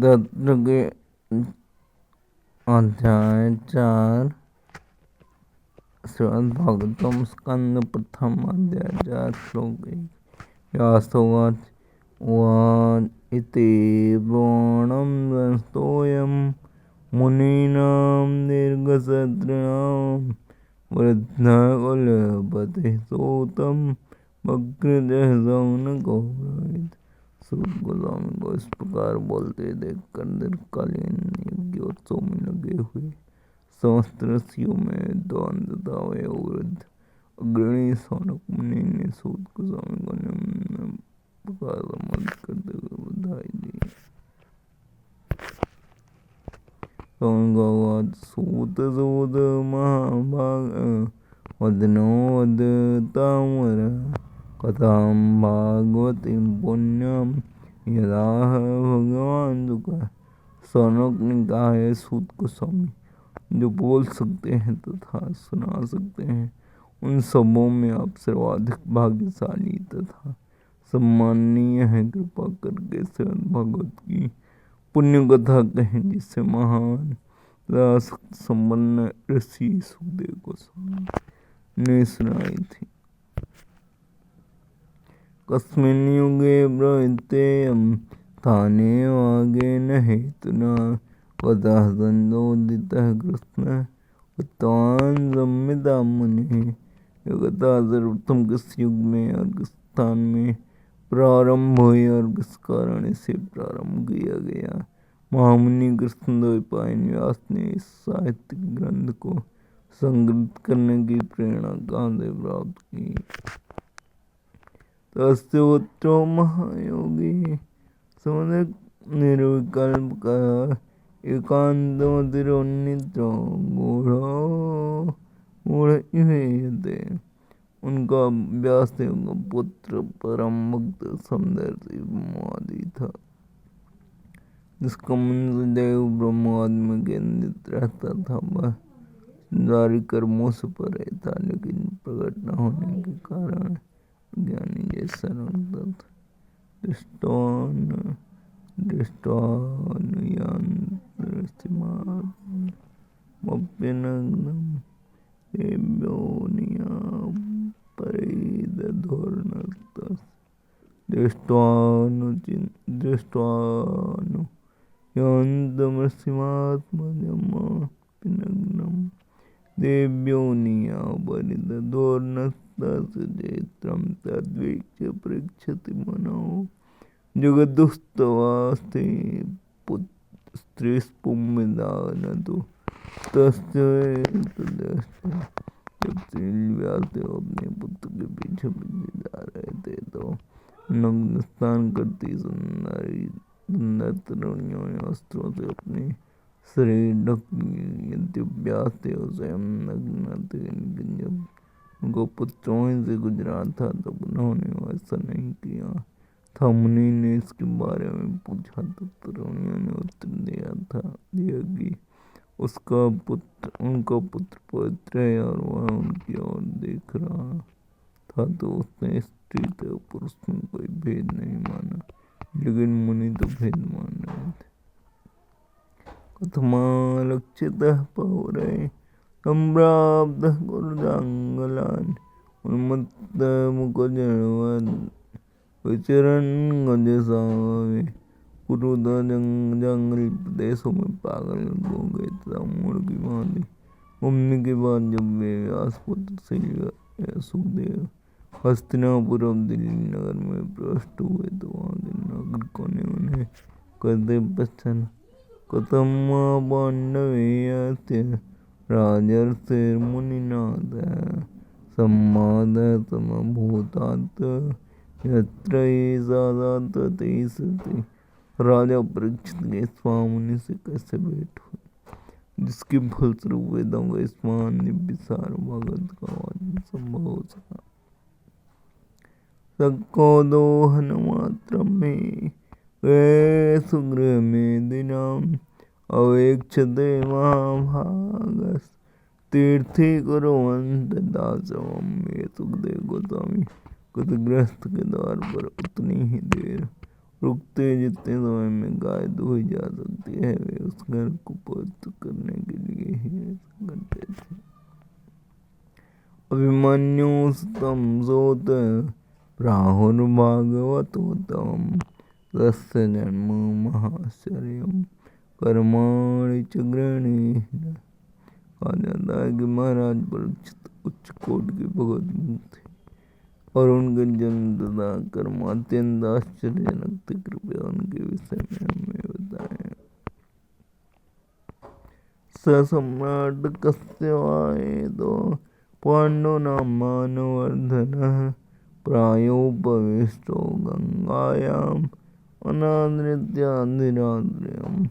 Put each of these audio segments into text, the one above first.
तत्र के अध्याय 4 श्रीमद् भागवतम स्कंद प्रथम अध्याय 4 श्लोक 1। व्यासोवाच उवाच इति ब्रोणं दंस्तोऽयं मुनीनां दीर्घसत्रिणां वृद्धकुलपतिः सूतं वक्रतुण्डः शौनको ब्रवीत्। सूत गोस्वामी को इस प्रकार बोलते देखकर दीर्घकालीन यज्ञोत्सव में लगे हुए समस्त ऋषियों में विद्वान तथा वयोवृद्ध अग्रणी सौनक मुनि ने सूत गोस्वामी को निम्न प्रकार संबोधित करते हुए बधाई दी। सौनक सूत सूत महाभाग वदनो वदतामर कथां भागवती पुण्यम यदा भगवान दुख। सौनक ने कहा है सूत गोस्वामी, जो बोल सकते हैं तथा सुना सकते हैं उन सबों में आप सर्वाधिक भाग्यशाली तथा सम्माननीय है। कृपा करके श्रीमद् भागवत की पुण्य कथा कहें जिससे महान तथा संपन्न ऋषि सुखदेव गोस्वामी ने सुनाई थी। कस्मिन् युगे प्रवृत्तेयं स्थाने वागेन हेतुना कतः संशोधितः कृष्णः उक्तवान् संविदां मुनिः। यह कथा सर्वप्रथम किस युग में और किस स्थान में प्रारंभ हुई और किस कारण इसे प्रारंभ किया गया। महामुनि कृष्णद्वैपायन व्यास ने इस साहित्यिक ग्रंथ को संग्रहित करने की प्रेरणा कहाँ से प्राप्त की। तस्य पुत्रो महायोगी सौनक निर्विकल्प का एकांतमतिरोन्नितो गूढ़। उनका व्यासदेव का पुत्र परम भक्त समदर्शी ब्रह्मादि था, जिसका मन देव ब्रह्मादि में केंद्रित रहता था। वह संसारी कर्मों से परे था, लेकिन प्रकट न होने के कारण ज्ञानी जैसा लगता था। दृष्टानुयान्त्रसिमात्मप्यनग्नं देव्योनिया परिदधोर्नस्तस्य दृष्टानुयान्त्रसिमात्मजमप्यनग्नं देव्योनिया परिदधोर्नस्तस्य चैत्रं तद्वीक्ष्य पृच्छति मनो जगदुस्तवास्ते स्त्रीस्पुंविदानतु तस्य तदस्य। जब श्री व्यासदेव अपने पुत्र के पीछे पीछे जा रहे थे तो नग्न स्नान करती सुंदर तरुणियों ने वस्त्रों से अपने शरीर ढक लिए। यद्यपि व्यासदेव स्वयं नग्न थे, लेकिन जब उनको पुत्र वहीं से गुजरा था तब उन्होंने वैसा नहीं किया था। मुनि ने इसके बारे में पूछा तो तरुणियों ने उत्तर दिया कि उनका पुत्र पवित्र है और वह उनकी ओर देख रहा था। तो उसने स्त्री तथा पुरुष में कोई भेद नहीं माना, लेकिन मुनि तो भेद मान रहे थे। कथमालक्षितः पौरे सम्प्राप्तः कुरुजाङ्गलान् उन्मत्तमुखजनवद् विचरन् गजसावे। कुरुदा जंगली प्रदेशों में पागल हो गए तथा मूढ़ की भांति घूमने के बाद जब वे व्यासपुत्र सुखदेव हस्तिनापुर दिल्ली नगर में प्रविष्ट हुए तो वहाँ के नागरिकों ने उन्हें कहते पहचाना। कथम पांडवेयस्य राजर्षिर्मुनिनाथ सम्मादः समभूतात् यत्र एषा तते सति। राजा परीक्षित के स्वामुनि से कैसे भेंट हुई, जिसके फलस्वरूप वेदों का स्मरण निविसार भगवत का वाचन संभव हो सका। सको दोहन मात्र में वे सुगृह में दिनाम अवेक्षते महाभागस तीर्थी कुरुवंत दासवम। ये सुखदेव गोस्वामी कुछ गृहस्थ के द्वार पर उतनी ही देर रुकते जितने समय में गाय दुही जा सकती है वे उस घर को पवित्र करने के लिए ही ऐसा करते थे। अभिमन्यु सुतं सूत प्राहुर्भागवतोत्तमं तस्य जन्म महाश्चर्यं कर्माणि च गृह्णीत। कहा जाता है कि महाराज परीक्षित उच्च कोट के भगवत थे और उनके जन्म तथा कर्म अत्यंत आश्चर्यजनक थे। कृपया उनके विषय में हमें बताएं। स सम्राट कश्यवायतो पाण्डूनां मानवर्धनः प्रायोपविष्टो गंगायाम् अनादृत्याधिरात्र्यम्।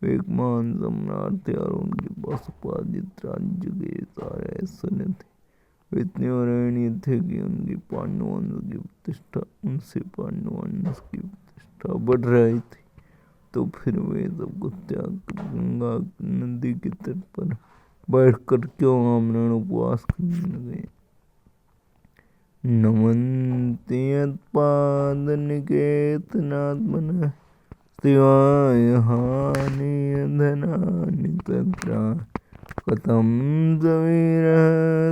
एक महान सम्राट थे और उनके पास उपार्जित राज्य के सारे ऐश्वर्य थे। वे इतने वरणीय थे कि उनकी पांडुवंश की प्रतिष्ठा बढ़ रही थी। तो फिर वे सब कुछ त्याग कर गंगा नदी के तट पर बैठकर क्यों आमरण उपवास करने लगे। नमन्ति यत्पादनिकेतनात्मनः शिवाय हानि धनानि तत्र कथं स वीरः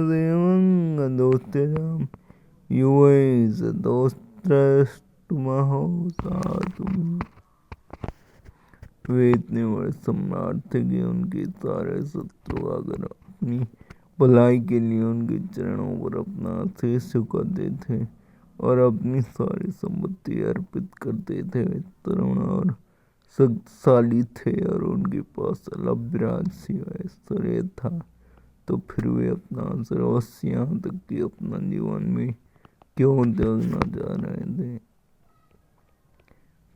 देवंगदोस्त्यजाम् युवै सतोस्त्रष्टुमहो सातुम्। वे इतने बड़े सम्राट थे कि उनके सारे शत्रु आकर अपनी भलाई के लिए उनके चरणों पर अपना शीश झुकाते थे और अपनी सारी संपत्ति अर्पित करते थे। वे तरुण और शक्तिशाली थे और उनके पास अलभ्य राजसी ऐश्वर्य था। तो फिर वे अपना सर्वस्व यहाँ तक कि अपना जीवन भी क्यों त्यागना चाह रहे थे।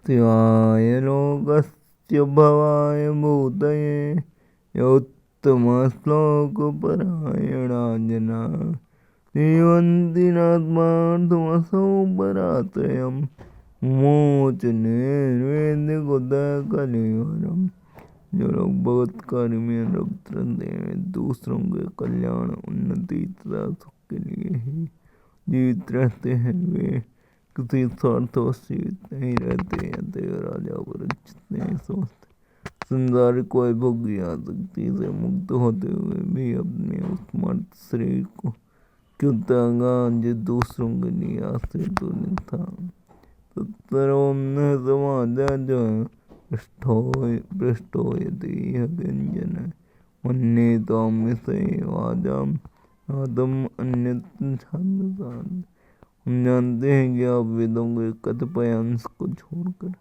शिवाय लोकस्य भवाय भूतये योत्तमश्लोकपरायणा जना जीवन्ति नात्मार्थमसौ परात्रयम् मोचने कुतः कलेवरम्। जो लोग भगवत कार्य में रक्त रहते हैं दूसरों के कल्याण उन्नति तथा सुख के लिए ही जीवित रहते हैं वे किसी स्वार्थवश जीवित नहीं रहते। अतएव राजा परीक्षित ने समझते संसारिक वैभव की आसक्ति से मुक्त होते हुए भी अपने उस मर्त शरीर को क्यों त्यागा जो दूसरों के लिए आश्रय तो नहीं था। तत्सर्वं न समाद्य पृष्ठो यदि व्यंजन मन्ये त्वां विषयवाजां नादम अन्यत्र छान्दसात्। हम जानते हैं कि आप वेदों के कतिपय अंश को छोड़कर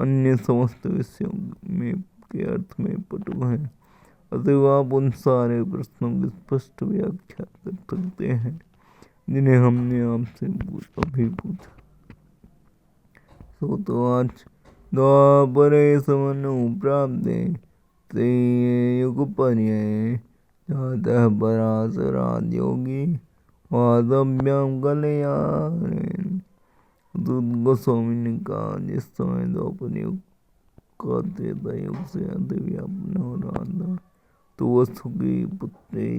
अन्य समस्त विषयों में के अर्थ में पटु हैं। अतएव आप उन सारे प्रश्नों की स्पष्ट व्याख्या कर सकते हैं जिन्हें हमने आपसे अभी पूछा। सो तो आज द्वापरे समनुप्राप्ते त्रेयुगपर्यये जातः पराशराद्योगी वादभ्यां कलयारेण। गोस्वामी ने कहा जिस समय द्वापर युग का त्रेता युग से अतिव्यापन हो रहा था तो वसु की पुत्री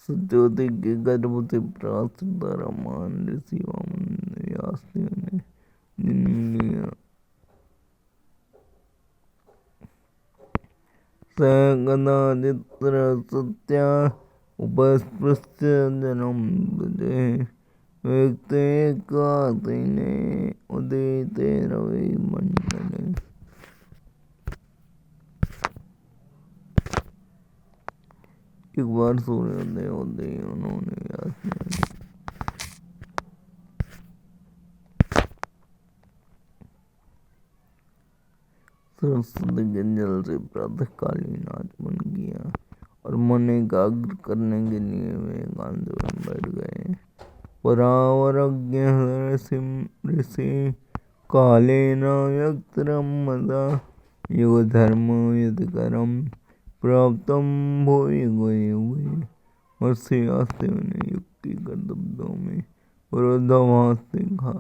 सत्यवती के गर्भ से पराशर द्वारा महान ऋषि वामन व्यास देव ने जन्म लिया। स कदाचित् सत्या उपस्पृश्य जनं ददे व्यक्ते कातिने उदिते रविमण्डले। एक बार सूर्योदय होते ही उन्होंने व्यास ने सरस्वती के जल से प्रातःकालीन आचमन किया और मन एकाग्र करने के लिए वे एकांत में बैठ गए। परावरज्ञ ऋषि कालेन व्यक्तरं मदा युग धर्म यदकरम प्राप्तम भूय गए हुए। महर्षि व्यासदेव ने युग के कर्तव्यों में विरोधाभास देखा।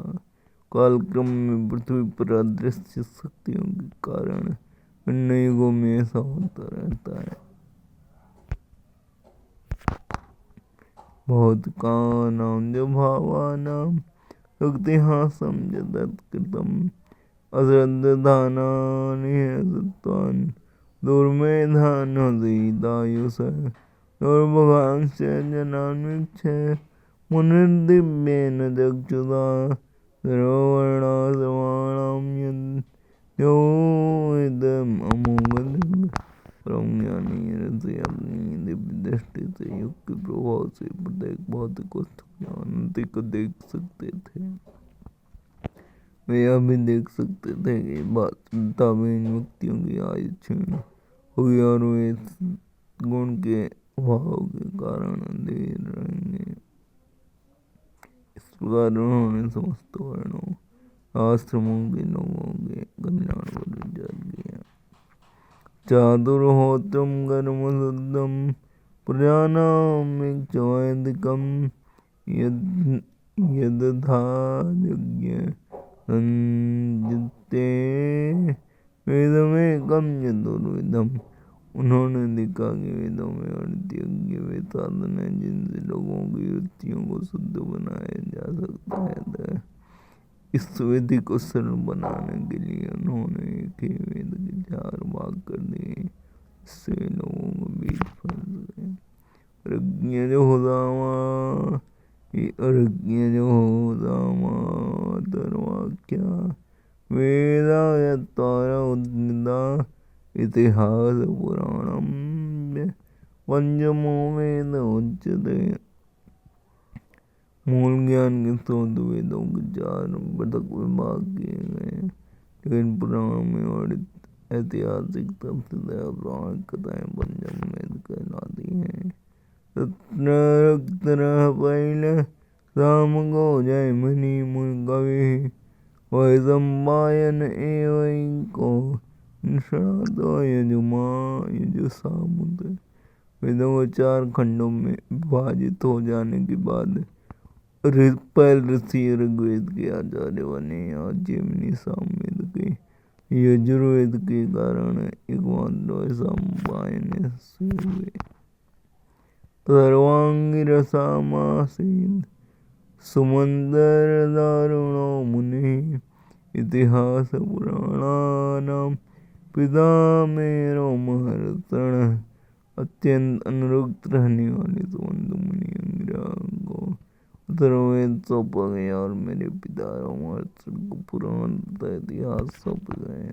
कालक्रम में पृथ्वी पर अदृश्य शक्तियों के कारण भिन्न युगों में ऐसा होता रहता है। भौतिकानां च भावानां शक्तिहासं च तत्कृतं अश्रद्धानानि सत्त्वान् दुर्मेधानसीदायुष दुर्भगांश्च जनान् वीक्ष्य मुनिर्दिव्येन चक्षुषा सर्ववर्णाश्रमाणां यो इदममोघं परम ज्ञानी ऋषि अपनी दिव्य दृष्टि से युग के प्रभाव से प्रत्येक भौतिक वस्तु की अनंति को देख सकते थे। वे यह भी देख सकते थे कि वास्तविकता में इन व्यक्तियों की आयु क्षीण हुई और वे इस गुण के अभाव के कारण अंधेर रहेंगे। इस प्रकार उन्होंने समस्त वर्णों आश्रमों के लोगों के कल्याण पर विचार किया। चातुर्होत्रम कर्मशुद्धम प्रजानां इक्ष्वादिकं यदथा यज्ञ संचित्ते वेदमेकं चतुर्विधम्। उन्होंने देखा कि वेदों में वर्णित यज्ञ वे साधन है जिनसे लोगों की वृत्तियों को शुद्ध बनाया जा सकता है। इस विधि को सरल बनाने के लिए उन्होंने एक ही वेद के 4 भाग कर दिए। इससे लोगों को बीच फंस गए। ऋग्यजुहोदामातर्वाक्या वेदा यत्तारा उद्निदा इतिहास पुराणम पंचमो वेद उच्यते। मूल ज्ञान के 100 वेदों के 4 पृथक विभाग किए गए, लेकिन पुराण में वर्णित ऐतिहासिक तथ्य प्रामाणिक कथाएं पंचम वेद कहलाती हैं। तत्रः पैल सामगो जयमिनी मुनिकविः वैशम्पायन एवैको निष्णातो यजुषामुत। वेदों को 4 खंडों में विभाजित हो जाने के बाद पैल ऋषि ऋग्वेद के आचार्य बने और जैमिनी सामवेद के यजुर्वेद के कारण एकमात्र वैशम्पायन से हुए। सर्वांगिरसामासीत् सुमंदरदारुणो मुनिः इतिहास पुराणानां पितामहो महर्षणः। अत्यंत अनुरक्त रहने वाले सुमंत मुनि अंगिरा को अथर्ववेद सौंपा गया और मेरे पिता महर्षण को पुराण तथा इतिहास सौंपे गए।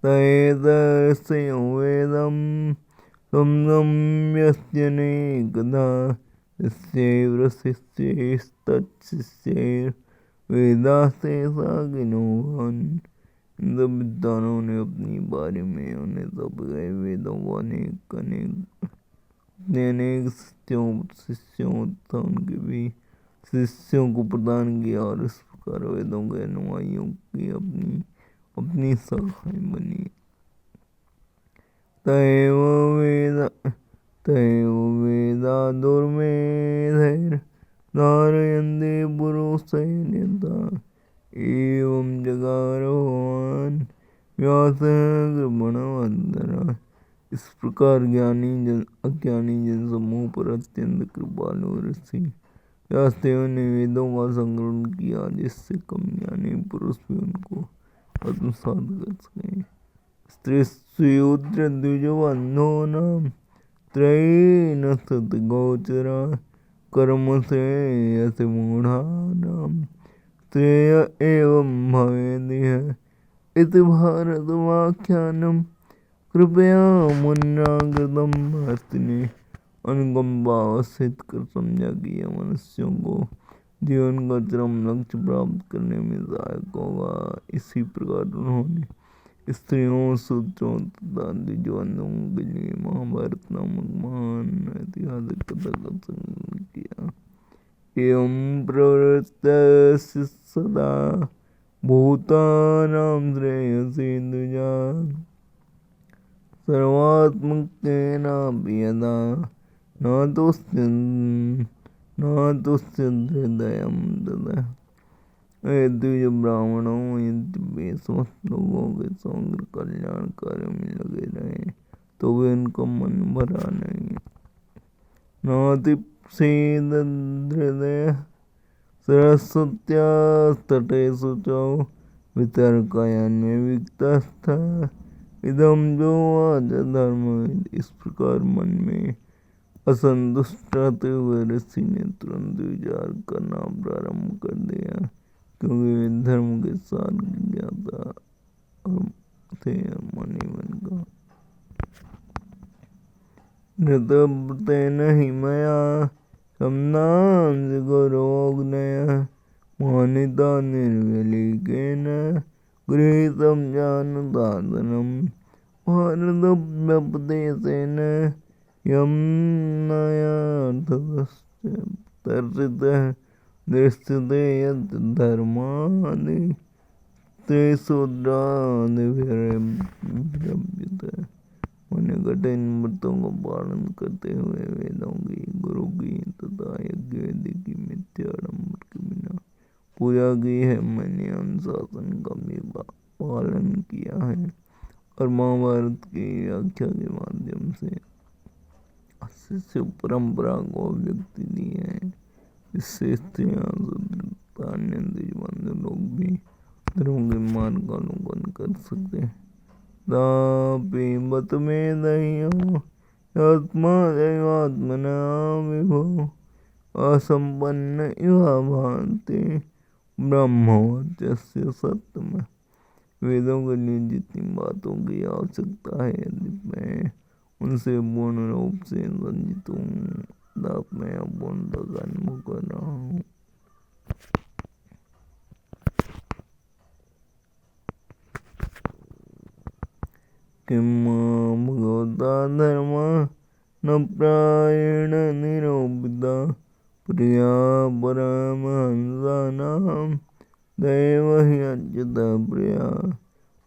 तैतरस्यो वेदं संयम्यस्यनेकधा शिष्यैर्वशिष्यैस्तच्छिष्यैर्वेदास्ते सागिनोऽहन्। इन सब विद्वानों ने अपनी बारी में उन्हें सौंपे गए वेदों को अपने अनेक शिष्यों तथा उनके भी शिष्यों को प्रदान किया और इस प्रकार वेदों के अनुयायियों की अपनी अपनी शाखाएं बनी। तैव वेदा दुर्मेधैर्धारयन्ते पुरुषैर्यथा एवं जगार भगवान् व्यासः कृपणवन्तरः। इस प्रकार अज्ञानी जन समूह पर अत्यंत कृपालु ऋषि व्यासदेव ने वेदों का संकलन किया, जिससे कम ज्ञानी पुरुष भी उनको आत्मसात कर सके। स्त्रीशूद्र द्विजबन्धूनां त्रयीनस्ततिगोचरा कर्म श्रेयसि मूढानां श्रेय एवं भवेदिह इति भारतवाख्यानं। कृपया मुन्ना कृतम। महर्षि ने अनुकंपावस्थित कर समझा कि यह मनुष्यों को जीवन का चरम लक्ष्य प्राप्त करने में सहायक होगा। इसी प्रकार उन्होंने स्त्रियों, शूद्रों तथा द्विजबंधुओं के लिए महाभारत नामक महान ऐतिहासिक कथा का संकलन किया। एवं प्रवृत्तस्य सदा भूतानां श्रेयसे द्विजा सर्वात्मकेनापि यदा न तुष्यन्ति हृदयं तदा। द्विज ब्राह्मणों, यदि वे समस्त लोगों के समग्र कल्याण कार्य में लगे रहे तो वे उनका मन भरा नहीं। नातिप्सेदहृदयः सरस्वत्यास्तटे शुचौ वितर्कयान्वितस्तः इदं जो आज धर्म। इस प्रकार मन में असंतुष्ट रहते हुए ऋषि ने तुरंत विचार करना प्रारंभ कर दिया, क्योंकि वे धर्म के सार की ज्ञाता थे। मुनिवन का नृतव्रतेन हि मया सम्नांसगौरवोऽग्नयः मानिता निर्व्यलीकेन गृहीतं जानतादनं भारतव्यपदेशेन यम्नायार्थतश्चर्चितः दृश्यते यत् धर्मादि त्रिशूद्रादिभिर्भ्यते। उन्हें कठिन व्रतों का पालन करते हुए वेदों की, गुरु की तथा यज्ञ वेदी की मिथ्या आडंबर के बिना पूजा की है। मैंने अनुशासन का भी पालन किया है और महाभारत की व्याख्या के माध्यम से शिष्य परंपरा को व्यक्ति दी है। इससे स्त्रियां, शूद्र, अन्य द्विजबंधु लोग भी धर्म के मार्ग का अनुगमन कर सकते हैं। तापि बत मे दह्यो आत्मा दैवात्मना विभो असंपन्न इव भान्ति ब्रह्मवर्चस्य सत्तम। वेदों के लिए जितनी बातों की आवश्यकता है, यदि मैं उनसे पूर्ण रूप से संजित हूँ, तब मैं अपूर्णता का अनुभव कर रहा हूँ। किम भगवता धर्मा न प्रायेण निरूपिता प्रिया परमहंसानां दैव हि अच्युत प्रिया।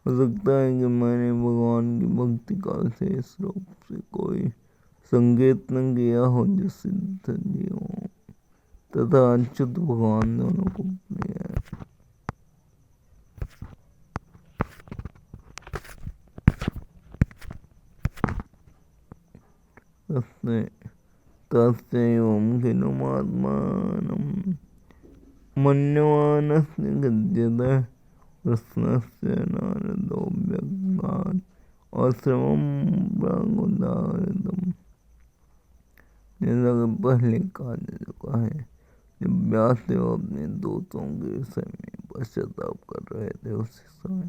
हो सकता है कि मैंने भगवान की भक्ति का विशेष रूप से कोई संकेत न किया हो, जो सिद्ध जीवों तथा अच्युत भगवान दोनों को प्रिय है। तस्यैवं खिलुमात्मानं मन्यमानस्य गद्यतः प्रश्नस्य नारदो व्यगात् आश्रमं प्रागुदाहृतम्। जैसा कि पहले कहा जा चुका है, जब व्यासदेव अपने दोषों के विषय में पश्चाताप कर रहे थे, उसी समय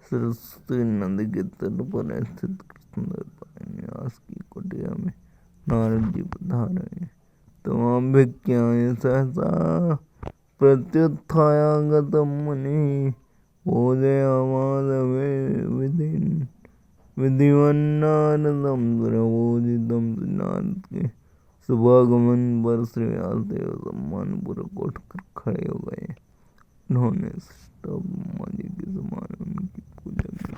सरस्वती नदी के तट पर स्थित कृष्णदेवराय व्यास की कुटिया में नारद जी पधारे। तमाभिज्ञाय सहसा प्रत्युत्थायागतं मुनिः पूजयामास विधिवन्नारदं सुरपूजितं। नारद के शुभागमन पर श्री व्यासदेव सम्मानपूर्वक उठकर खड़े हो गए। उन्होंने ब्रह्मा जी के समान उनकी पूजा की।